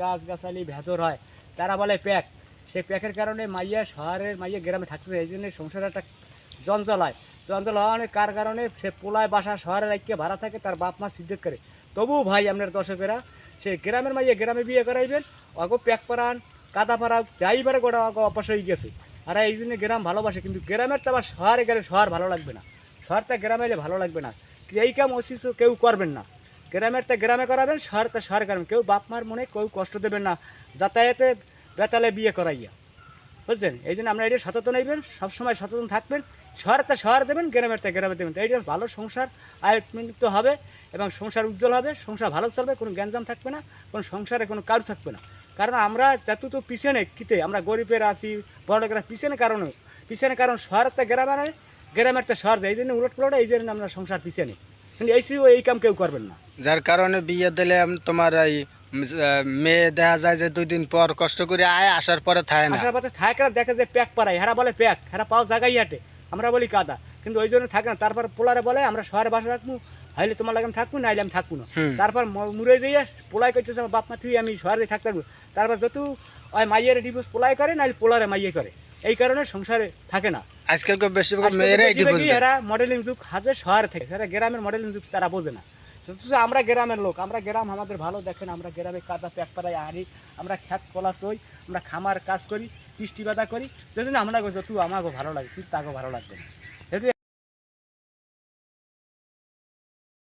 গাছ গাছালি ভেতর হয় তারা বলে প্যাক। সেই প্যাকের কারণে মাইয়া শহরের মাইয়া গ্রামে থাকতে এই জন্য সংসার একটা জঞ্জাল হয়। জঞ্জাল হওয়া অনেক কার কারণে সে পোলায় বাসা শহরে রাখিয়ে ভাড়া থাকে, তার বাপ মা সিদ্ধেত করে। তবু ভাই আপনার দর্শকেরা সে গ্রামের মাইয়া গ্রামে বিয়ে করাইবেন, অগো প্যাক পাড়ান কাদা পাড়াও যাইবারে গোটা অগো অপাস হয়ে গেছে। আর এই জন্য গ্রাম ভালোবাসে, কিন্তু গ্রামের তো আবার শহরে গেলে শহর ভালো লাগবে না, শহরটা গ্রামে এলে ভালো লাগবে না। এই কাম অশিষ্ট কেউ করবেন না। গ্রামেরটা গ্রামে করাবেন, শহরটা শহর করাবেন। কেউ বাপ মার মনে কেউ কষ্ট দেবেন না যাতায়াতে বেতালে বিয়ে করাইয়া, বুঝলেন? এই জন্য আমরা এটা সচেতন হইবেন, সবসময় সচেতন থাকবেন। শহরটা শহর দেবেন, গ্রামেরটা গ্রামে দেবেন, এইটা ভালো সংসার আয়ত্ত হবে এবং সংসার উজ্জ্বল হবে, সংসার ভালো চলবে, কোনো গ্যাঞ্জাম থাকবে না, কোনো সংসারে কোনো কারু থাকবে না। কারণ আমরা যত পিছনে কিতে আমরা গরিবের আছি, বড় লোকেরা পিছনে কারণ শহরটা গ্রামে নয়, গ্রামেরটা শহর দেয়। এই জন্য উলট পালট, এই জন্য আমরা সংসার পিছনে। কিন্তু এই কাম কেউ করবেন না। যার কারণে বিয়ে দিলে তোমার এই মেয়ে দেখা যায় যে 2 দিন পর কষ্ট করে আসার পরে থাকে না, আসার পথে থাকে, দেখে যে প্যাক পাড়ায়, হেরা বলে প্যাক, হেরা পাও জায়গায় হাঁটে, আমরা বলি কাদা। কিন্তু ওই জন্য থাকে না। তারপর পোলারে বলে আমরা শহরে বাসা রাখবো, হাইলে তোমার লাগে আমি থাকবো, নাইলে আমি থাকবো না। তারপর মুড়ে দিয়ে পোলাই করতেছে আমার বাপ মা তুই আমি শহরে থাকতে পারবো। তারপর যত ওই মাইয়ের ডিভোর্স পোলাই করে, নাইলে পোলারে মাইয়ে করে। এই কারণে সংসারে থাকে না। আজকালকার বেশিরভাগ মেয়েরাই ডিভোর্স দেয়। এরা মডেলিং যুগ হাজার শহরে থেকে, এরা গ্রামের মডেলিং যুগ তারা বোঝে না। আমরা গ্রামের লোক, আমরা গ্রাম আমাদের ভালো দেখেন। আমরা গ্রামে কাদা প্যাক পাড়ায় আনি, আমরা খ্যাত কলা সই, আমরা খামার কাজ করি, কৃষ্টি বাদা করি। যদি আমরা যত আমাকে ভালো লাগে, কিন্তু তাকেও ভালো লাগবে না।